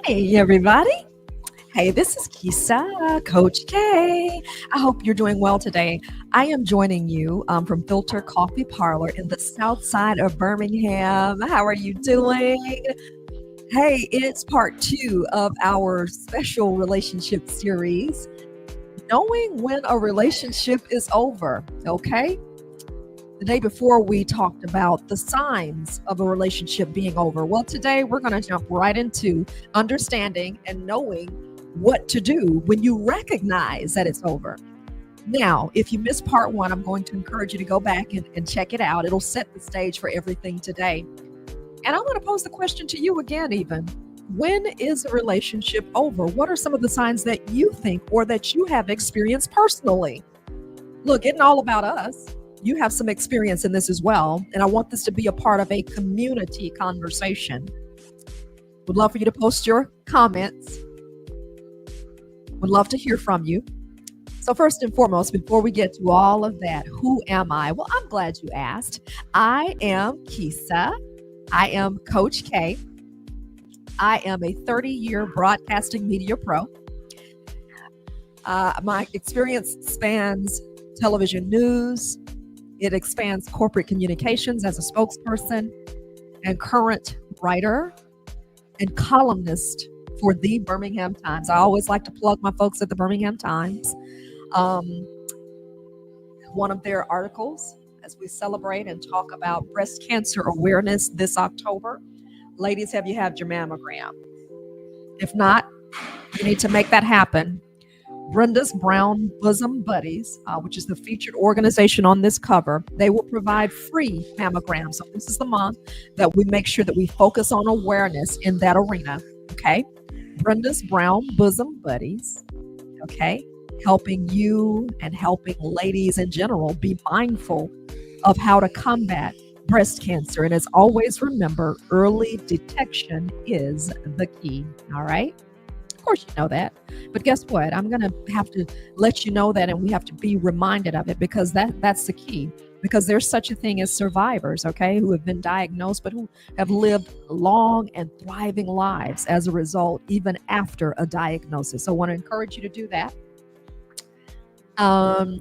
Hey, everybody. Hey, this is Kisa, Coach K. I hope you're doing well today. I am joining you from Filter Coffee Parlor in the south side of Birmingham. How are you doing? Hey, it's part two of our special relationship series, knowing when a relationship is over. Okay. The day before, we talked about the signs of a relationship being over. Well, today we're going to jump right into understanding and knowing what to do when you recognize that it's over. Now, if you missed part one, I'm going to encourage you to go back and check it out. It'll set the stage for everything today. And I'm going to pose the question to you again, even. When is a relationship over? What are some of the signs that you think or that you have experienced personally? Look, it's all about us. You have some experience in this as well, and I want this to be a part of a community conversation. Would love for you to post your comments. Would love to hear from you. So first and foremost, before we get to all of that, who am I? Well, I'm glad you asked. I am Kisa. I am Coach K. I am a 30-year broadcasting media pro. My experience spans television news. It expands corporate communications as a spokesperson and current writer and columnist for the Birmingham Times. I always like to plug my folks at the Birmingham Times. One of their articles as we celebrate and talk about breast cancer awareness this October. Ladies, have you had your mammogram? If not, you need to make that happen. Brenda's Brown Bosom Buddies, which is the featured organization on this cover, they will provide free mammograms. So this is the month that we make sure that we focus on awareness in that arena, okay? Brenda's Brown Bosom Buddies, okay? Helping you and helping ladies in general be mindful of how to combat breast cancer. And as always, remember, early detection is the key, all right? Of course you know that, but guess what? I'm going to have to let you know that, and we have to be reminded of it because that's the key, because there's such a thing as survivors, okay, who have been diagnosed, but who have lived long and thriving lives as a result, even after a diagnosis. So I want to encourage you to do that.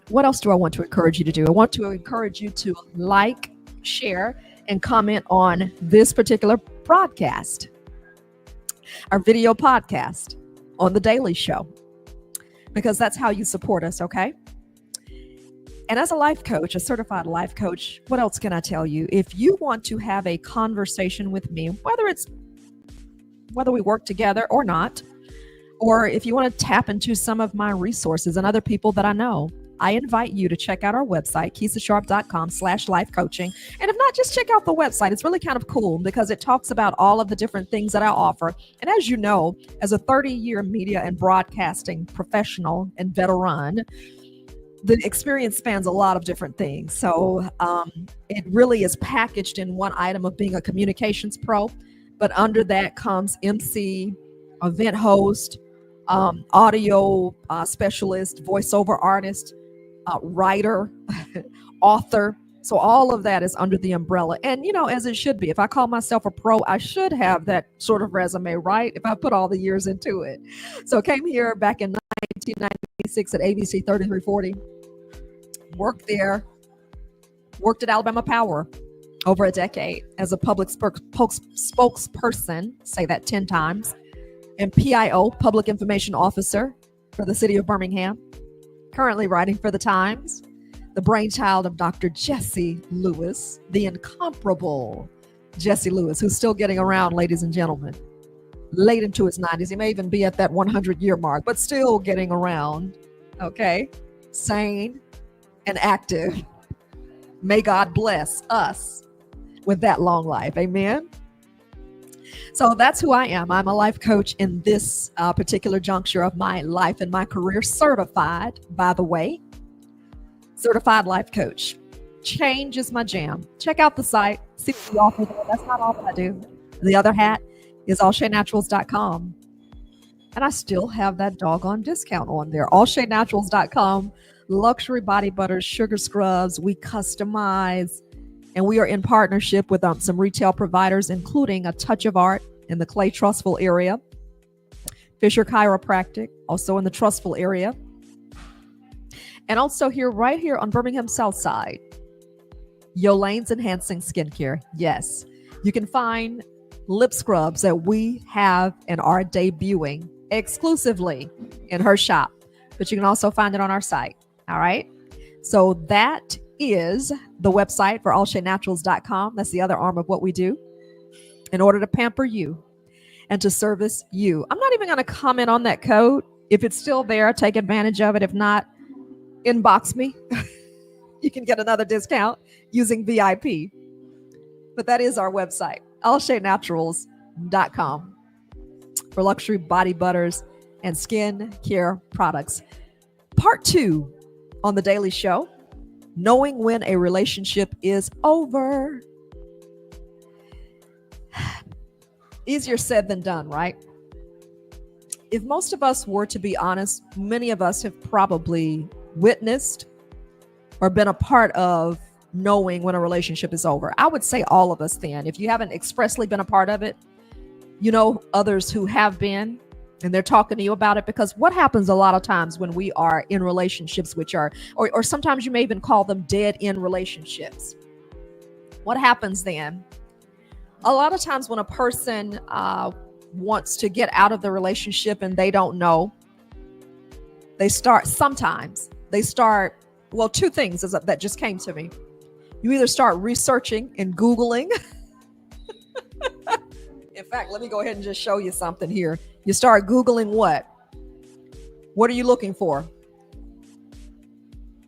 What else do I want to encourage you to do? I want to encourage you to like, share, and comment on this particular broadcast, our video podcast on The Daily Show, because that's how you support us, okay? And as a life coach, a certified life coach, what else can I tell you? If you want to have a conversation with me, whether we work together or not, or if you want to tap into some of my resources and other people that I know, I invite you to check out our website, KisaSharp.com/life coaching. And if not, just check out the website. It's really kind of cool because it talks about all of the different things that I offer. And as you know, as a 30-year media and broadcasting professional and veteran, the experience spans a lot of different things. So it really is packaged in one item of being a communications pro. But under that comes MC, event host, audio specialist, voiceover artist, writer, author. So all of that is under the umbrella. And, you know, as it should be. If I call myself a pro, I should have that sort of resume, right? If I put all the years into it. So I came here back in 1996 at ABC 3340. Worked there. Worked at Alabama Power over a decade as a public spokesperson. Say that 10 times. And PIO, Public Information Officer for the city of Birmingham. Currently writing for the Times, the brainchild of Dr. Jesse Lewis, the incomparable Jesse Lewis, who's still getting around, ladies and gentlemen, late into his 90s. He may even be at that 100-year mark, but still getting around, okay? Sane and active. May God bless us with that long life. Amen? So that's who I am. I'm a life coach in this particular juncture of my life and my career. Certified, by the way. Certified life coach. Change is my jam. Check out the site. See what we offer there. That's not all that I do. The other hat is allshaynaturals.com. And I still have that doggone discount on there. allshaynaturals.com. Luxury body butters, sugar scrubs. We customize. And we are in partnership with some retail providers, including a Touch of Art in the Clay Trustful area. Fisher Chiropractic, also in the Trustful area. And also right here on Birmingham South Side, Yolene's Enhancing Skincare. Yes, you can find lip scrubs that we have and are debuting exclusively in her shop, but you can also find it on our site. All right. So that is the website for allshaynaturals.com. That's the other arm of what we do in order to pamper you and to service you. I'm not even going to comment on that code. If it's still there, take advantage of it. If not, inbox me. You can get another discount using VIP. But that is our website, allshaynaturals.com, for luxury body butters and skin care products. Part 2 on The Daily Show, knowing when a relationship is over. Easier said than done, right? If most of us were to be honest, many of us have probably witnessed or been a part of knowing when a relationship is over. I would say all of us then. If you haven't expressly been a part of it, you know others who have been, and they're talking to you about it, because what happens a lot of times when we are in relationships which are, or sometimes you may even call them dead end relationships. What happens then? A lot of times when a person wants to get out of the relationship and they don't know, well, two things that just came to me. You either start researching and Googling. In fact, let me go ahead and just show you something here. You start Googling what? What are you looking for?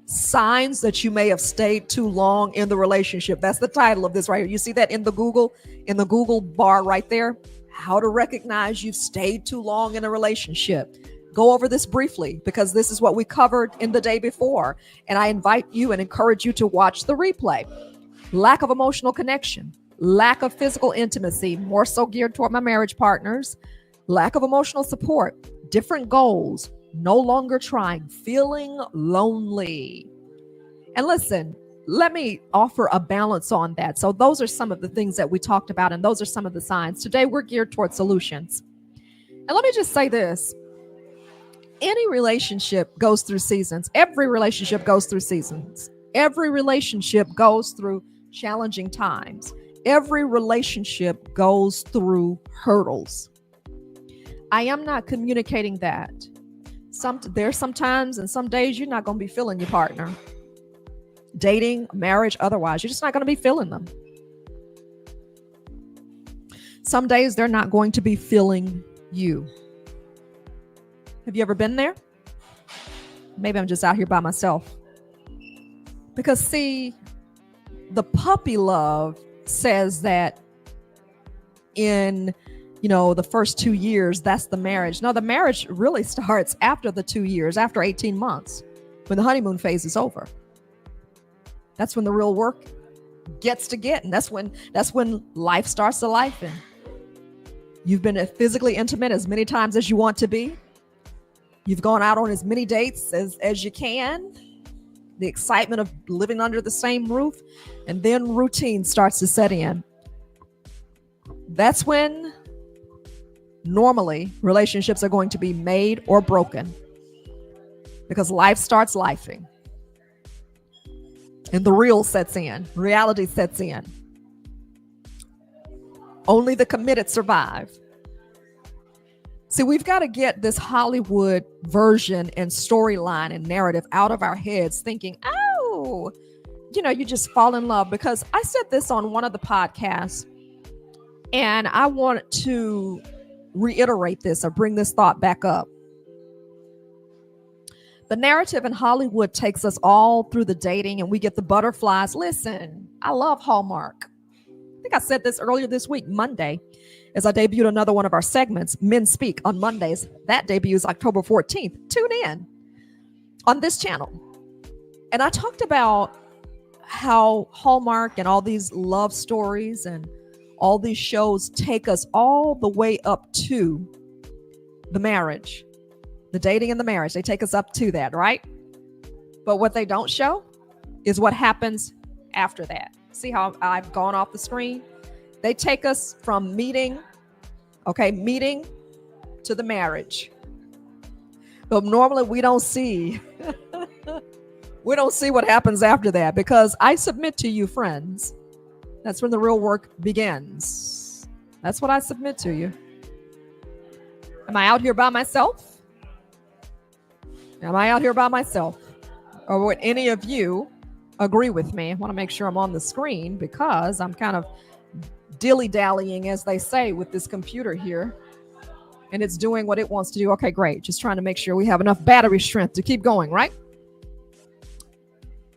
Signs that you may have stayed too long in the relationship. That's the title of this right here. You see that in the Google bar right there? How to recognize you've stayed too long in a relationship. Go over this briefly because this is what we covered in the day before. And I invite you and encourage you to watch the replay. Lack of emotional connection, lack of physical intimacy, more so geared toward my marriage partners, lack of emotional support, different goals, no longer trying, feeling lonely. And listen, let me offer a balance on that. So those are some of the things that we talked about, and those are some of the signs. Today, we're geared toward solutions. And let me just say this. Any relationship goes through seasons. Every relationship goes through seasons. Every relationship goes through challenging times. Every relationship goes through hurdles. I am not communicating that. There's some times and some days you're not going to be feeling your partner. Dating, marriage, otherwise, you're just not going to be feeling them. Some days they're not going to be feeling you. Have you ever been there? Maybe I'm just out here by myself. Because see, the puppy love says that in, the first 2 years, that's the marriage. No, the marriage really starts after the 2 years, after 18 months, when the honeymoon phase is over. That's when the real work gets to get. And that's when life starts to life. And you've been physically intimate as many times as you want to be. You've gone out on as many dates as you can. The excitement of living under the same roof. And then routine starts to set in. That's when normally relationships are going to be made or broken. Because life starts lifing. And the real sets in. Reality sets in. Only the committed survive. See, we've got to get this Hollywood version and storyline and narrative out of our heads thinking, you just fall in love. Because I said this on one of the podcasts, and I want to reiterate this or bring this thought back up. The narrative in Hollywood takes us all through the dating and we get the butterflies. Listen, I love Hallmark. I think I said this earlier this week, Monday, as I debuted another one of our segments, Men Speak, on Mondays. That debuts October 14th. Tune in on this channel. And I talked about how Hallmark and all these love stories and all these shows take us all the way up to the marriage, the dating and the marriage. They take us up to that, right? But what they don't show is what happens after that. See how I've gone off the screen? They take us from meeting to the marriage. But normally we don't see what happens after that, because I submit to you, friends, that's when the real work begins. That's what I submit to you. Am I out here by myself? Am I out here by myself? Or would any of you agree with me? I want to make sure I'm on the screen because I'm kind of dilly-dallying, as they say, with this computer here. And it's doing what it wants to do. Okay, great. Just trying to make sure we have enough battery strength to keep going, right?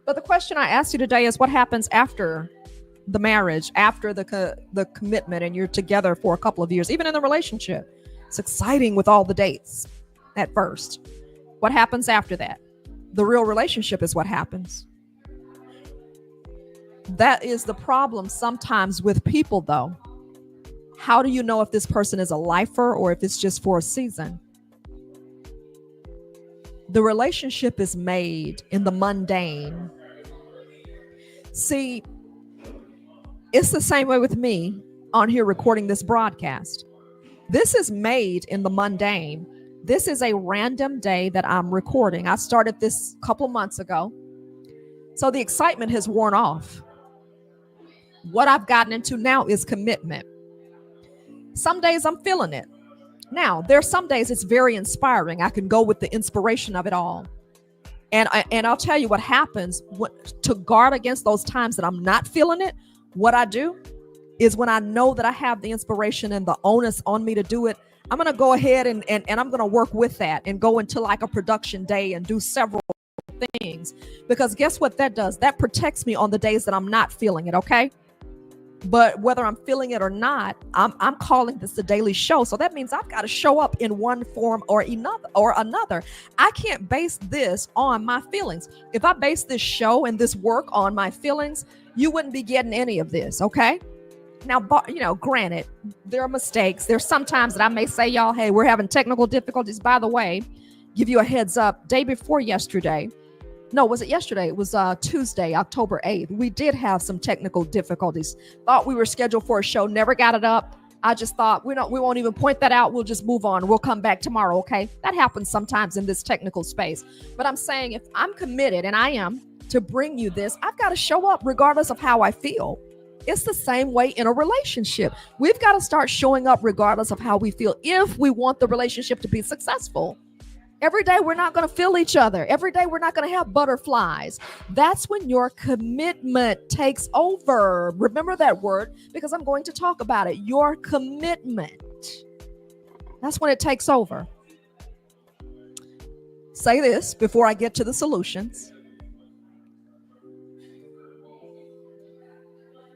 But the question I asked you today is, what happens after the marriage, after the commitment, and you're together for a couple of years, even in the relationship? It's exciting with all the dates at first. What happens after that? The real relationship is what happens. That is the problem sometimes with people, though. How do you know if this person is a lifer or if it's just for a season? The relationship is made in the mundane. See, it's the same way with me on here recording this broadcast. This is made in the mundane. This is a random day that I'm recording. I started this a couple months ago. So the excitement has worn off. What I've gotten into now is commitment. Some days I'm feeling it. Now, there are some days it's very inspiring. I can go with the inspiration of it all. And I'll tell you what happens to guard against those times that I'm not feeling it. What I do is, when I know that I have the inspiration and the onus on me to do it, I'm going to go ahead and I'm going to work with that and go into like a production day and do several things. Because guess what that does? That protects me on the days that I'm not feeling it, okay? But whether I'm feeling it or not, I'm calling this the daily show. So that means I've got to show up in one form or another. I can't base this on my feelings. If I base this show and this work on my feelings, you wouldn't be getting any of this, okay? Now, granted, there are mistakes. There's sometimes that I may say, y'all, hey, we're having technical difficulties. By the way, give you a heads up, day before yesterday. No, was it yesterday? It was Tuesday, October 8th. We did have some technical difficulties. Thought we were scheduled for a show, never got it up. I just thought we won't even point that out. We'll just move on. We'll come back tomorrow, okay? That happens sometimes in this technical space. But I'm saying, if I'm committed, and I am, to bring you this, I've got to show up regardless of how I feel. It's the same way in a relationship. We've got to start showing up regardless of how we feel if we want the relationship to be successful. Every day we're not going to feel each other. Every day we're not going to have butterflies. That's when your commitment takes over. Remember that word, because I'm going to talk about it. Your commitment. That's when it takes over. Say this before I get to the solutions.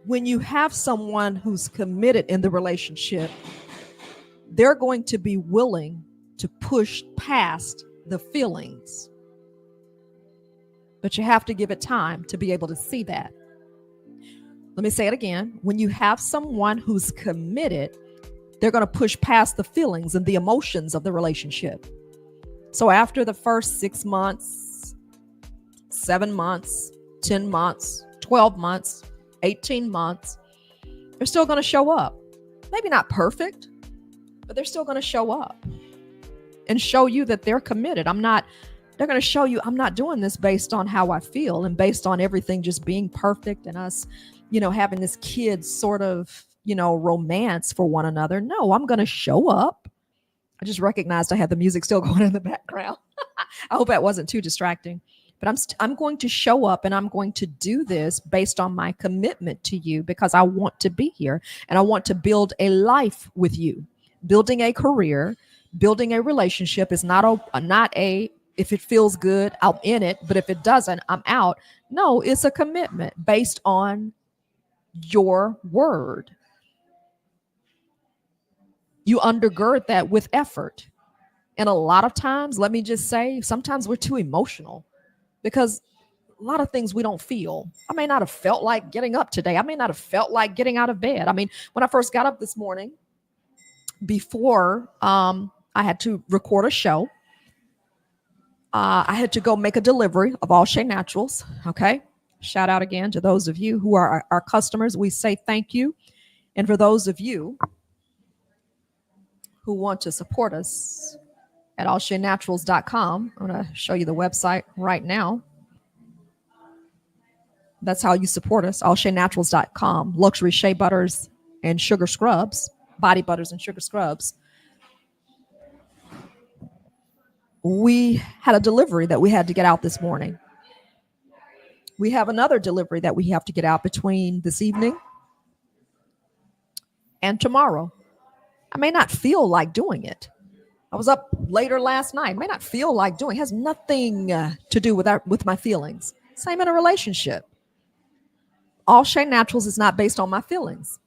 When you have someone who's committed in the relationship, they're going to be willing to push past the feelings. But you have to give it time to be able to see that. Let me say it again. When you have someone who's committed, they're going to push past the feelings and the emotions of the relationship. So after the first 6 months, 7 months, 10 months, 12 months, 18 months, they're still going to show up. Maybe not perfect, but they're still going to show up and show you that they're committed. They're going to show you I'm not doing this based on how I feel and based on everything just being perfect and us, having this kid sort of, romance for one another. No, I'm going to show up. I just recognized I had the music still going in the background. I hope that wasn't too distracting. But I'm going to show up, and I'm going to do this based on my commitment to you, because I want to be here and I want to build a life with you. Building a career, building a relationship is not a if it feels good, I'm in it, but if it doesn't, I'm out. No, it's a commitment based on your word. You undergird that with effort. And a lot of times, let me just say, sometimes we're too emotional. Because a lot of things we don't feel. I may not have felt like getting up today. I may not have felt like getting out of bed. I mean, when I first got up this morning, before I had to record a show, I had to go make a delivery of All Shea Naturals. Okay. Shout out again to those of you who are our customers. We say thank you. And for those of you who want to support us at allshaynaturals.com. I'm going to show you the website right now. That's how you support us, allshaynaturals.com. Luxury shea butters and sugar scrubs, body butters and sugar scrubs. We had a delivery that we had to get out this morning. We have another delivery that we have to get out between this evening and tomorrow. I may not feel like doing it. I was up later last night. I may not feel like doing it. It has nothing to do with my feelings. Same in a relationship. All Shay Naturals is not based on my feelings.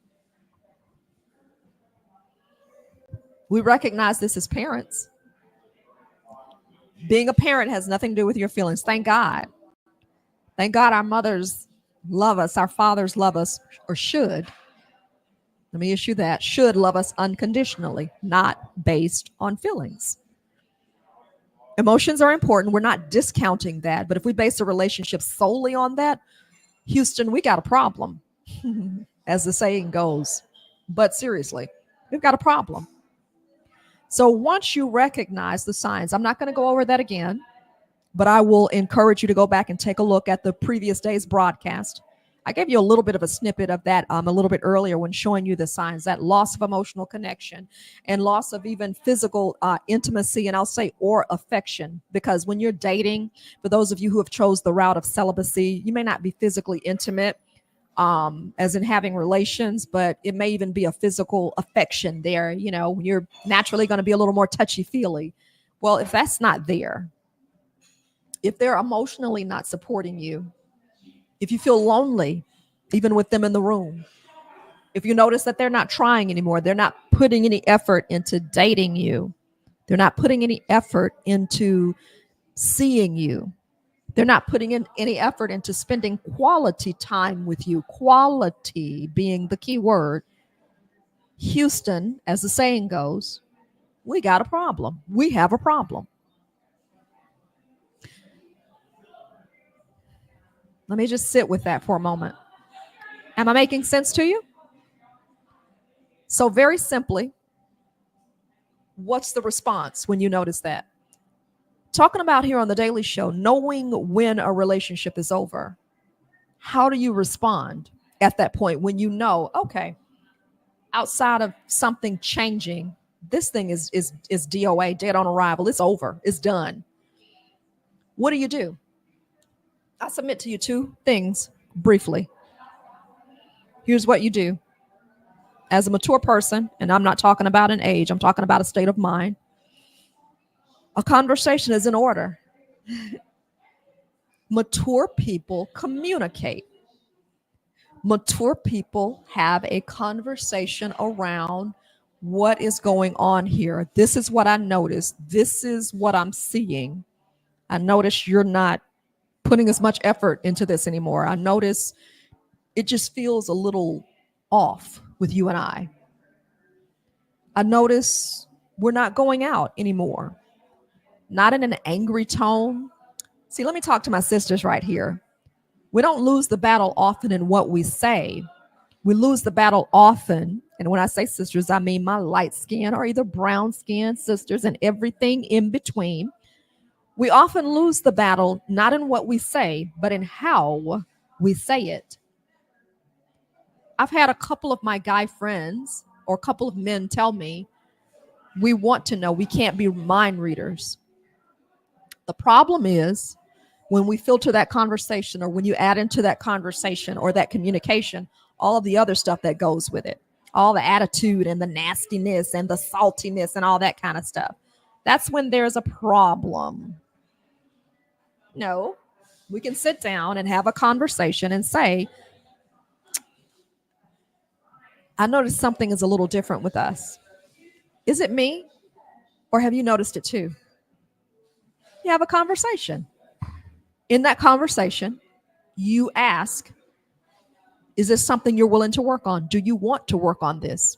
We recognize this as parents. Being a parent has nothing to do with your feelings. Thank God. Thank God our mothers love us. Our fathers love us, or should. Let me issue that. Should love us unconditionally, not based on feelings. Emotions are important. We're not discounting that. But if we base a relationship solely on that, Houston, we got a problem, as the saying goes. But seriously, we've got a problem. So once you recognize the signs, I'm not going to go over that again, but I will encourage you to go back and take a look at the previous day's broadcast. I gave you a little bit of a snippet of that a little bit earlier when showing you the signs, that loss of emotional connection and loss of even physical intimacy, and I'll say or affection, because when you're dating, for those of you who have chose the route of celibacy, you may not be physically intimate as in having relations, but it may even be a physical affection there. You know, you're naturally going to be a little more touchy-feely. Well, if that's not there, if they're emotionally not supporting you, if you feel lonely, even with them in the room, if you notice that they're not trying anymore, they're not putting any effort into dating you, they're not putting any effort into seeing you, they're not putting in any effort into spending quality time with you, quality being the key word, Houston, as the saying goes, we got a problem. We have a problem. Let me just sit with that for a moment. Am I making sense to you? So very simply, what's the response when you notice that? Talking about here on the Daily Show, knowing when a relationship is over. How do you respond at that point when you know, okay, outside of something changing, this thing is DOA, dead on arrival. It's over. It's done. What do? I submit to you two things briefly. Here's what you do. As a mature person, and I'm not talking about an age, I'm talking about a state of mind. A conversation is in order. Mature people communicate. Mature people have a conversation around what is going on here. This is what I noticed. This is what I'm seeing. I notice you're not putting as much effort into this anymore. I notice it just feels a little off with you and I. I notice we're not going out anymore. Not in an angry tone. See, let me talk to my sisters right here. We don't lose the battle often in what we say. We lose the battle often. And when I say sisters, I mean my light skin or either brown skin sisters and everything in between. We often lose the battle, not in what we say, but in how we say it. I've had a couple of my guy friends or a couple of men tell me, we want to know, we can't be mind readers. The problem is when we filter that conversation, or when you add into that conversation or that communication, all of the other stuff that goes with it, all the attitude and the nastiness and the saltiness and all that kind of stuff. That's when there's a problem. No, we can sit down and have a conversation and say, I noticed something is a little different with us. Is it me? Or have you noticed it too? You have a conversation. In that conversation, you ask, is this something you're willing to work on? Do you want to work on this?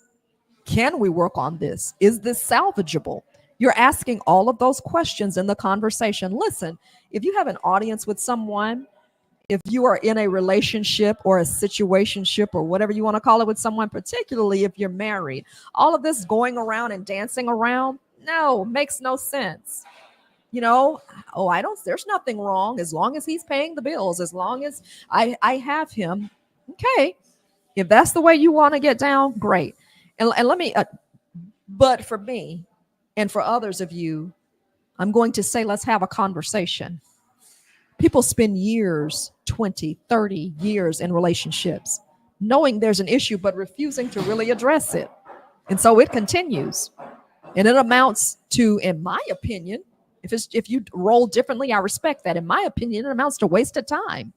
Can we work on this? Is this salvageable? You're asking all of those questions in the conversation. Listen, if you have an audience with someone if you are in a relationship or a situationship or whatever you want to call it with someone, particularly if you're married, all of this going around and dancing around, no, makes no sense. You know, oh, there's nothing wrong as long as he's paying the bills, as long as I have him. Okay. If that's the way you want to get down, great. And let me, but for me and for others of you, I'm going to say, let's have a conversation. People spend years, 20, 30 years in relationships, knowing there's an issue, but refusing to really address it. And so it continues. And it amounts to, in my opinion, if you roll differently, I respect that. In my opinion, it amounts to wasted time.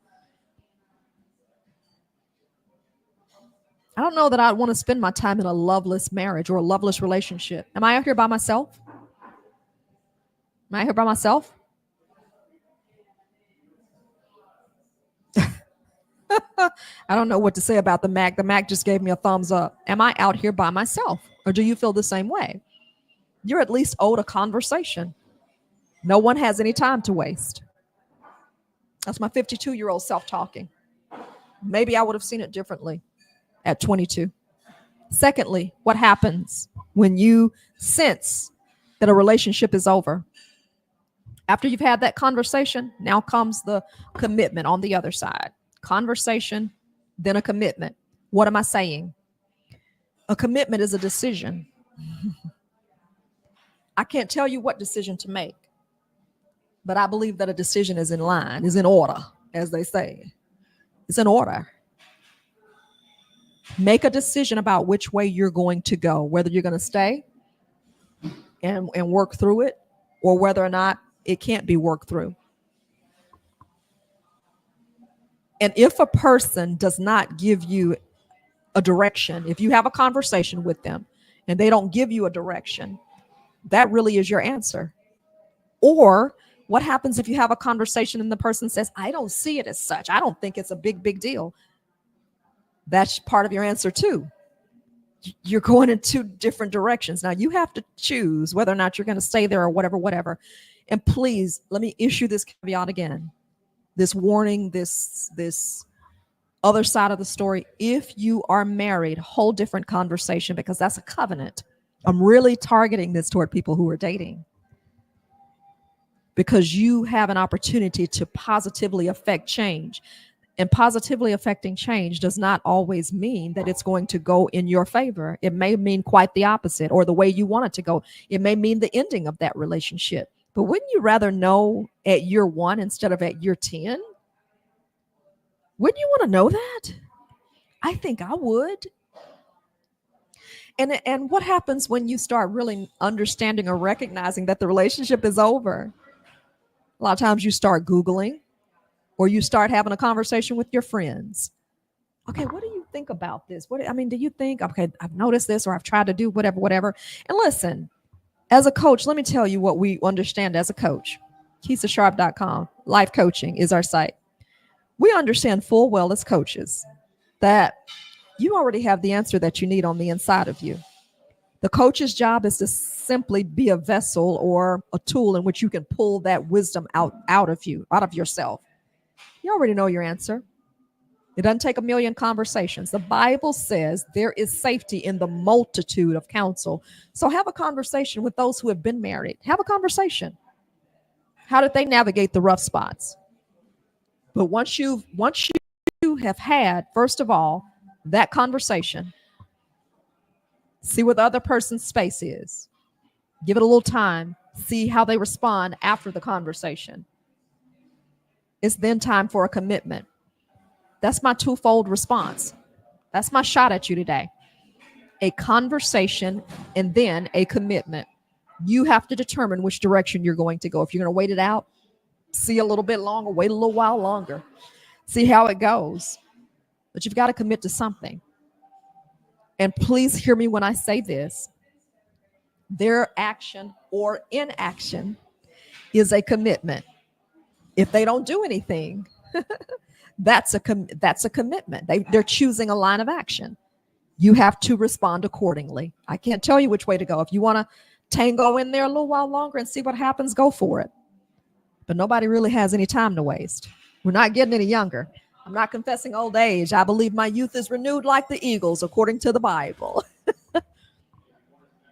I don't know that I want to spend my time in a loveless marriage or a loveless relationship. Am I out here by myself? Am I out here by myself? I don't know what to say about the Mac. The Mac just gave me a thumbs up. Am I out here by myself? Or do you feel the same way? You're at least owed a conversation. No one has any time to waste. That's my 52-year-old self talking. Maybe I would have seen it differently at 22. Secondly, what happens when you sense that a relationship is over? After you've had that conversation, now comes the commitment on the other side. Conversation, then a commitment. What am I saying? A commitment is a decision. I can't tell you what decision to make, but I believe that a decision is in line, is in order, as they say. It's in order. Make a decision about which way you're going to go, whether you're going to stay and work through it, or whether or not it can't be worked through. And if a person does not give you a direction, if you have a conversation with them and they don't give you a direction, that really is your answer. Or what happens if you have a conversation and the person says, I don't see it as such. I don't think it's a big deal. That's part of your answer too. You're going in two different directions. Now you have to choose whether or not you're going to stay there or whatever. And please, let me issue this caveat again. This warning, this other side of the story. If you are married, whole different conversation, because that's a covenant. I'm really targeting this toward people who are dating, because you have an opportunity to positively affect change. And positively affecting change does not always mean that it's going to go in your favor. It may mean quite the opposite, or the way you want it to go. It may mean the ending of that relationship. But wouldn't you rather know at year 1 instead of at year 10? Wouldn't you want to know that? I think I would. And what happens when you start really understanding or recognizing that the relationship is over? A lot of times you start Googling, or you start having a conversation with your friends. Okay, what do you think about this? Do you think, okay, I've noticed this, or I've tried to do whatever. And listen, as a coach, let me tell you what we understand as a coach. KeishaSharp.com. Life coaching is our site. We understand full well as coaches that you already have the answer that you need on the inside of you. The coach's job is to simply be a vessel or a tool in which you can pull that wisdom out of you, out of yourself. You already know your answer. It doesn't take a million conversations. The Bible says there is safety in the multitude of counsel. So have a conversation with those who have been married. Have a conversation. How did they navigate the rough spots? But once you have had, first of all, that conversation, see what the other person's space is. Give it a little time. See how they respond after the conversation. It's then time for a commitment. That's my twofold response. That's my shot at you today. A conversation and then a commitment. You have to determine which direction you're going to go. If you're going to wait it out, see a little bit longer, wait a little while longer, see how it goes. But you've got to commit to something. And please hear me when I say this. Their action or inaction is a commitment. If they don't do anything, that's a commitment. They're choosing a line of action. You have to respond accordingly. I can't tell you which way to go. If you want to tango in there a little while longer and see what happens, go for it. But nobody really has any time to waste. We're not getting any younger. I'm not confessing old age. I believe my youth is renewed like the eagles, according to the Bible.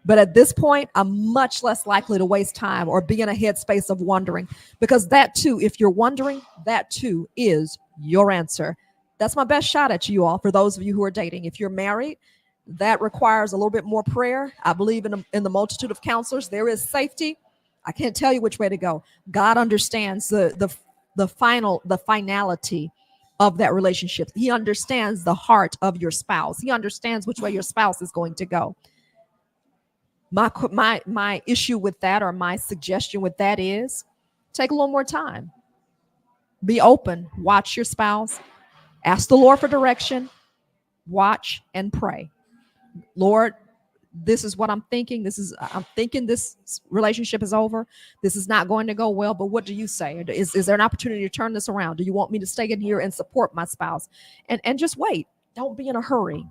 But at this point, I'm much less likely to waste time or be in a headspace of wondering, because that too, if you're wondering, that too is your answer. That's my best shot at you all. For those of you who are dating, if you're married, that requires a little bit more prayer. I believe in the multitude of counselors, there is safety. I can't tell you which way to go. God understands the finality of that relationship. He understands the heart of your spouse. He understands which way your spouse is going to go. My issue with that, or my suggestion with that, is take a little more time. Be open. Watch your spouse. Ask the Lord for direction. Watch and pray. Lord, this is what I'm thinking. I'm thinking this relationship is over. This is not going to go well, but what do you say? Is there an opportunity to turn this around? Do you want me to stay in here and support my spouse? And just wait. Don't be in a hurry.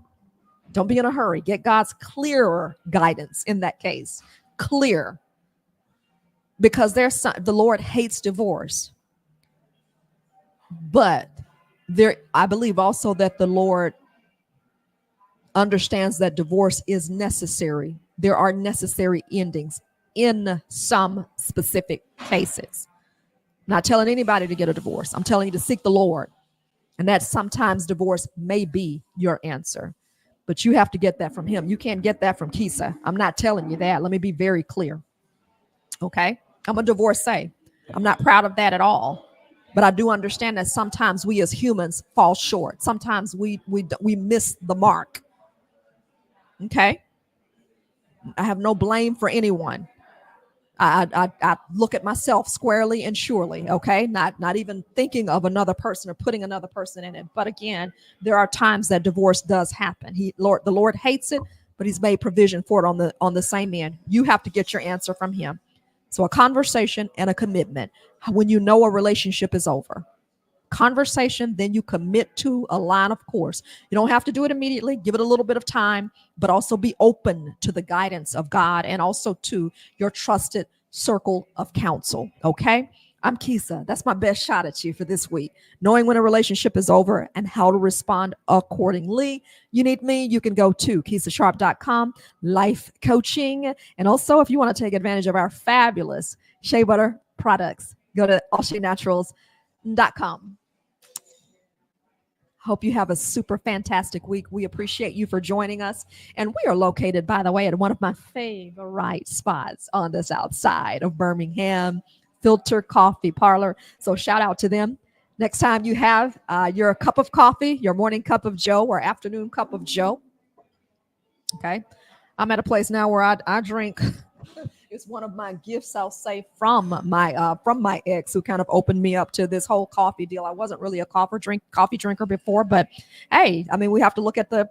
Don't be in a hurry. Get God's clearer guidance in that case. Clear. Because the Lord hates divorce. But I believe also that the Lord understands that divorce is necessary. There are necessary endings in some specific cases. I'm not telling anybody to get a divorce. I'm telling you to seek the Lord. And that sometimes divorce may be your answer. But you have to get that from him. You can't get that from Kisa. I'm not telling you that. Let me be very clear. Okay? I'm a divorcee. I'm not proud of that at all. But I do understand that sometimes we as humans fall short. Sometimes we miss the mark. Okay? I have no blame for anyone. I look at myself squarely and surely, okay? Not even thinking of another person or putting another person in it. But again, there are times that divorce does happen. The Lord hates it, but he's made provision for it on the same end. You have to get your answer from him. So a conversation and a commitment when you know a relationship is over. Conversation, then you commit to a line of course. You don't have to do it immediately. Give it a little bit of time, but also be open to the guidance of God and also to your trusted circle of counsel. Okay? I'm Kisa. That's my best shot at you for this week. Knowing when a relationship is over and how to respond accordingly. You need me, you can go to KisaSharp.com, life coaching. And also, if you want to take advantage of our fabulous shea butter products, go to allsheanaturals.com. Hope you have a super fantastic week. We appreciate you for joining us. And we are located, by the way, at one of my favorite spots on the south side of Birmingham, Filter Coffee Parlor. So shout out to them. Next time you have your cup of coffee, your morning cup of Joe or afternoon cup of Joe. Okay. I'm at a place now where I drink. It's one of my gifts, I'll say, from my ex, who kind of opened me up to this whole coffee deal. I wasn't really a coffee drinker before, but hey, I mean, we have to look at the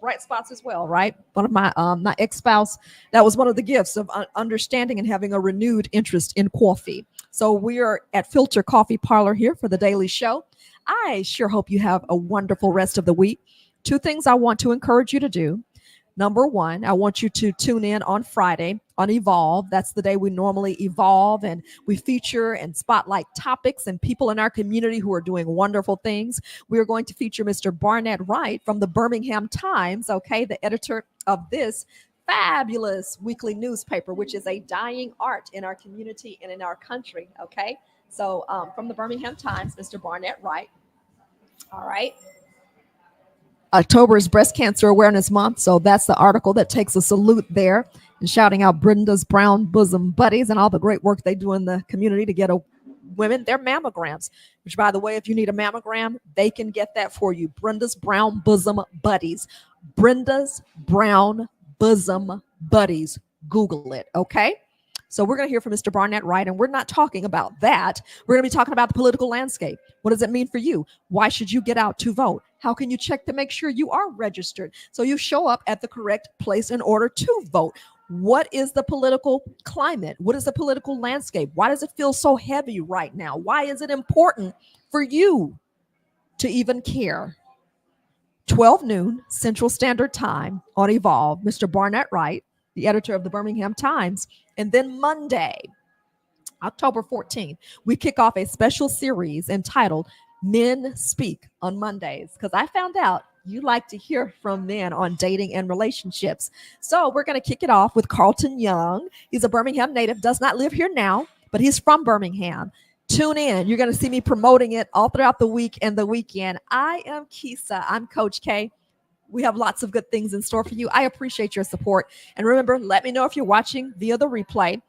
bright spots as well, right? One of my ex-spouse, that was one of the gifts of understanding and having a renewed interest in coffee. So we are at Filter Coffee Parlor here for the Daily Show. I sure hope you have a wonderful rest of the week. 2 things I want to encourage you to do. Number 1, I want you to tune in on Friday on Evolve. That's the day we normally evolve and we feature and spotlight topics and people in our community who are doing wonderful things. We are going to feature Mr. Barnett Wright from the Birmingham Times, okay, the editor of this fabulous weekly newspaper, which is a dying art in our community and in our country, okay? So from the Birmingham Times, Mr. Barnett Wright. All right. October is Breast Cancer Awareness Month, so that's the article that takes a salute there and shouting out Brenda's Brown Bosom Buddies and all the great work they do in the community to get women their mammograms, which, by the way, if you need a mammogram, they can get that for you. Brenda's Brown Bosom Buddies. Brenda's Brown Bosom Buddies. Google it, okay? So we're going to hear from Mr. Barnett Wright, and we're not talking about that. We're going to be talking about the political landscape. What does it mean for you? Why should you get out to vote? How can you check to make sure you are registered so you show up at the correct place in order to vote? What is the political climate? What is the political landscape? Why does it feel so heavy right now? Why is it important for you to even care? 12 noon Central Standard Time on Evolve, Mr. Barnett Wright, the editor of the Birmingham Times. And then Monday, October 14th, we kick off a special series entitled Men Speak on Mondays, because I found out you like to hear from men on dating and relationships. So we're going to kick it off with Carlton Young. He's a Birmingham native, does not live here now, but he's from Birmingham. Tune in. You're going to see me promoting it all throughout the week and the weekend. I am Kisa. I'm Coach K. We have lots of good things in store for you. I appreciate your support. And remember, let me know if you're watching via the replay.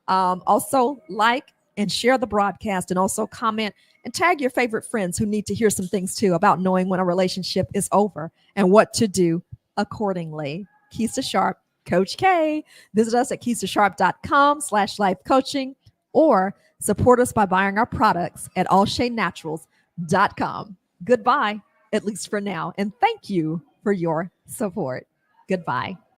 Also, like and share the broadcast, and also comment and tag your favorite friends who need to hear some things too about knowing when a relationship is over and what to do accordingly. Keisha Sharp, Coach K. Visit us at keisasharp.com/life coaching, or support us by buying our products at allshadenaturals.com. Goodbye, at least for now, and thank you for your support. Goodbye.